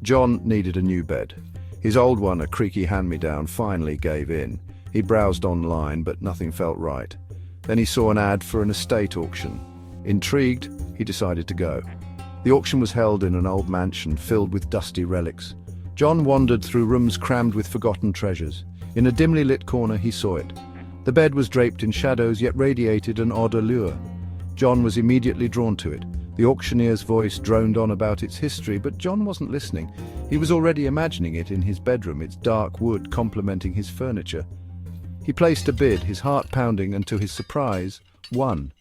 John needed a new bed. His old one, a creaky hand-me-down, finally gave in. He browsed online, but nothing felt right. Then he saw an ad for an estate auction. Intrigued, he decided to go. The auction was held in an old mansion filled with dusty relics. John wandered through rooms crammed with forgotten treasures. In a dimly lit corner, he saw it. The bed was draped in shadows, yet radiated an odd allure. John was immediately drawn to it. The auctioneer's voice droned on about its history, but John wasn't listening. He was already imagining it in his bedroom, its dark wood complementing his furniture. He placed a bid, his heart pounding, and to his surprise, won.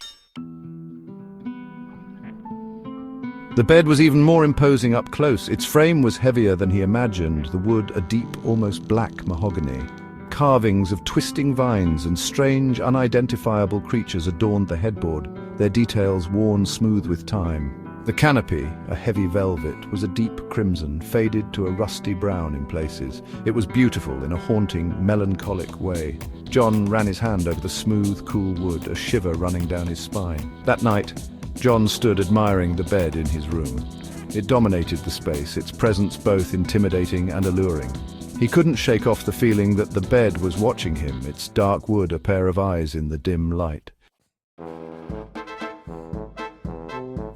The bed was even more imposing up close. Its frame was heavier than he imagined, the wood a deep, almost black mahogany. Carvings of twisting vines and strange, unidentifiable creatures adorned the headboard, their details worn smooth with time. The canopy, a heavy velvet, was a deep crimson, faded to a rusty brown in places. It was beautiful in a haunting, melancholic way. John ran his hand over the smooth, cool wood, a shiver running down his spine. That night, John stood admiring the bed in his room. It dominated the space, its presence both intimidating and alluring. He couldn't shake off the feeling that the bed was watching him, its dark wood a pair of eyes in the dim light.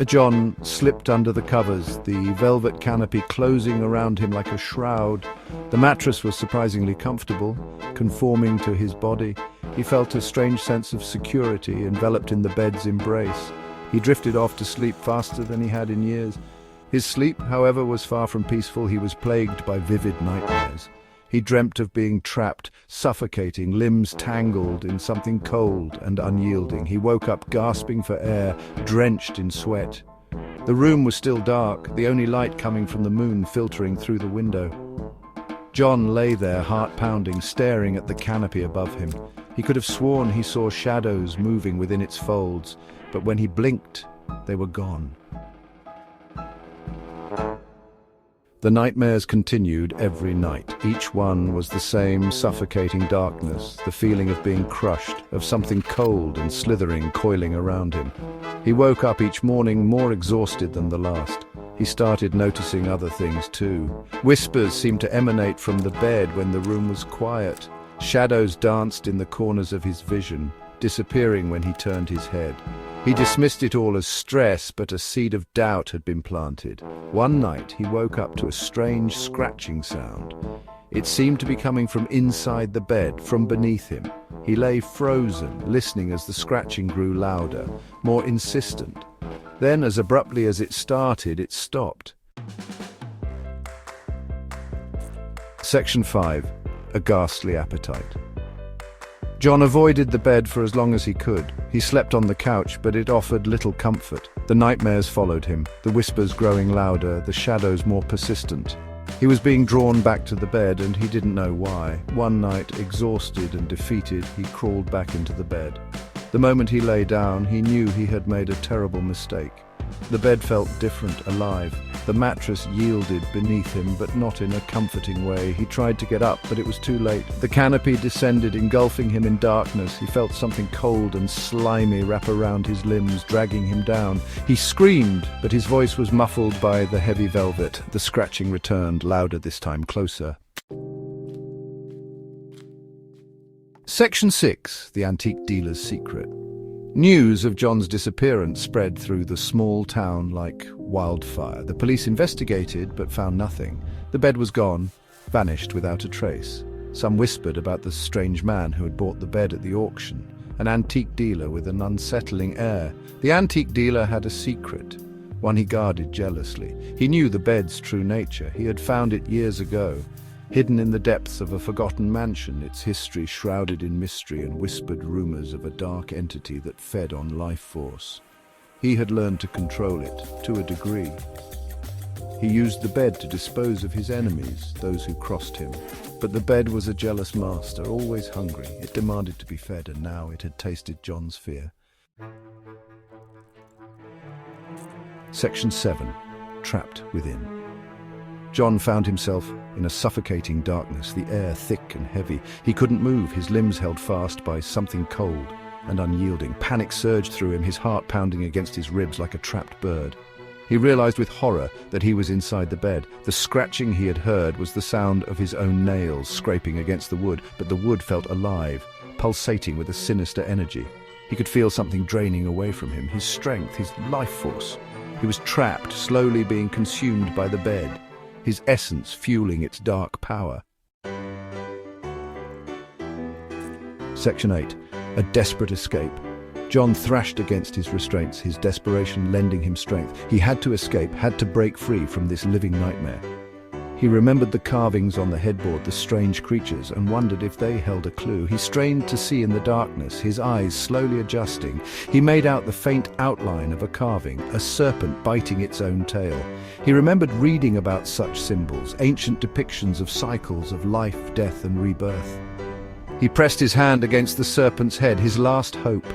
John slipped under the covers, the velvet canopy closing around him like a shroud. The mattress was surprisingly comfortable, conforming to his body. He felt a strange sense of security enveloped in the bed's embrace. He drifted off to sleep faster than he had in years. His sleep, however, was far from peaceful. He was plagued by vivid nightmares. He dreamt of being trapped, suffocating, limbs tangled in something cold and unyielding. He woke up gasping for air, drenched in sweat. The room was still dark, the only light coming from the moon filtering through the window. John lay there, heart pounding, staring at the canopy above him. He could have sworn he saw shadows moving within its folds, but when he blinked, they were gone. The nightmares continued every night. Each one was the same suffocating darkness, the feeling of being crushed, of something cold and slithering coiling around him. He woke up each morning more exhausted than the last. He started noticing other things too. Whispers seemed to emanate from the bed when the room was quiet. Shadows danced in the corners of his vision, disappearing when he turned his head. He dismissed it all as stress, but a seed of doubt had been planted. One night he woke up to a strange scratching sound. It seemed to be coming from inside the bed, from beneath him. He lay frozen, listening as the scratching grew louder, more insistent. Then, as abruptly as it started, it stopped. Section 5. A Ghastly Appetite. John avoided the bed for as long as he could. He slept on the couch, but it offered little comfort. The nightmares followed him, the whispers growing louder, the shadows more persistent. He was being drawn back to the bed, and he didn't know why. One night, exhausted and defeated, he crawled back into the bed. The moment he lay down, he knew he had made a terrible mistake. The bed felt different, alive. The mattress yielded beneath him, but not in a comforting way. He tried to get up, but it was too late. The canopy descended, engulfing him in darkness. He felt something cold and slimy wrap around his limbs, dragging him down. He screamed, but his voice was muffled by the heavy velvet. The scratching returned, louder this time, closer. Section 6. The Antique Dealer's Secret. News of John's disappearance spread through the small town like wildfire. The police investigated, but found nothing. The bed was gone, vanished without a trace. Some whispered about the strange man who had bought the bed at the auction, an antique dealer with an unsettling air. The antique dealer had a secret, one he guarded jealously. He knew the bed's true nature. He had found it years ago, hidden in the depths of a forgotten mansion, its history shrouded in mystery and whispered rumors of a dark entity that fed on life force. He had learned to control it, to a degree. He used the bed to dispose of his enemies, those who crossed him. But the bed was a jealous master, always hungry. It demanded to be fed, and now it had tasted John's fear. Section 7. Trapped Within. John found himself in a suffocating darkness, the air thick and heavy. He couldn't move, his limbs held fast by something cold and unyielding. Panic surged through him, his heart pounding against his ribs like a trapped bird. He realized with horror that he was inside the bed. The scratching he had heard was the sound of his own nails scraping against the wood, but the wood felt alive, pulsating with a sinister energy. He could feel something draining away from him, his strength, his life force. He was trapped, slowly being consumed by the bed, his essence fueling its dark power. Section 8. A desperate escape. John thrashed against his restraints, his desperation lending him strength. He had to escape, had to break free from this living nightmare. He remembered the carvings on the headboard, the strange creatures, and wondered if they held a clue. He strained to see in the darkness, his eyes slowly adjusting. He made out the faint outline of a carving, a serpent biting its own tail. He remembered reading about such symbols, ancient depictions of cycles of life, death, and rebirth. He pressed his hand against the serpent's head, his last hope.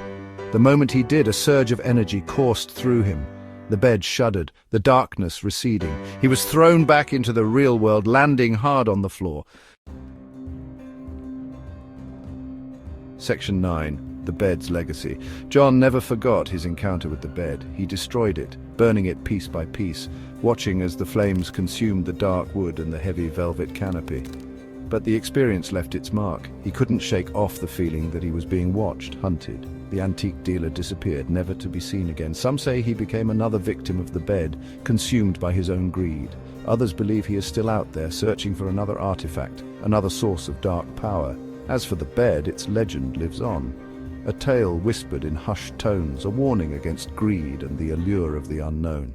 The moment he did, a surge of energy coursed through him. The bed shuddered, the darkness receding. He was thrown back into the real world, landing hard on the floor. Section 9. The bed's legacy. John never forgot his encounter with the bed. He destroyed it, burning it piece by piece, watching as the flames consumed the dark wood and the heavy velvet canopy. But the experience left its mark. He couldn't shake off the feeling that he was being watched, hunted. The antique dealer disappeared, never to be seen again. Some say he became another victim of the bed, consumed by his own greed. Others believe he is still out there, searching for another artifact, another source of dark power. As for the bed, its legend lives on. A tale whispered in hushed tones, a warning against greed and the allure of the unknown.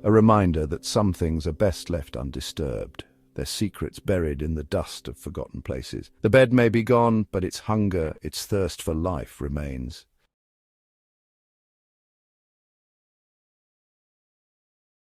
A reminder that some things are best left undisturbed, their secrets buried in the dust of forgotten places. The bed may be gone, but its hunger, its thirst for life remains.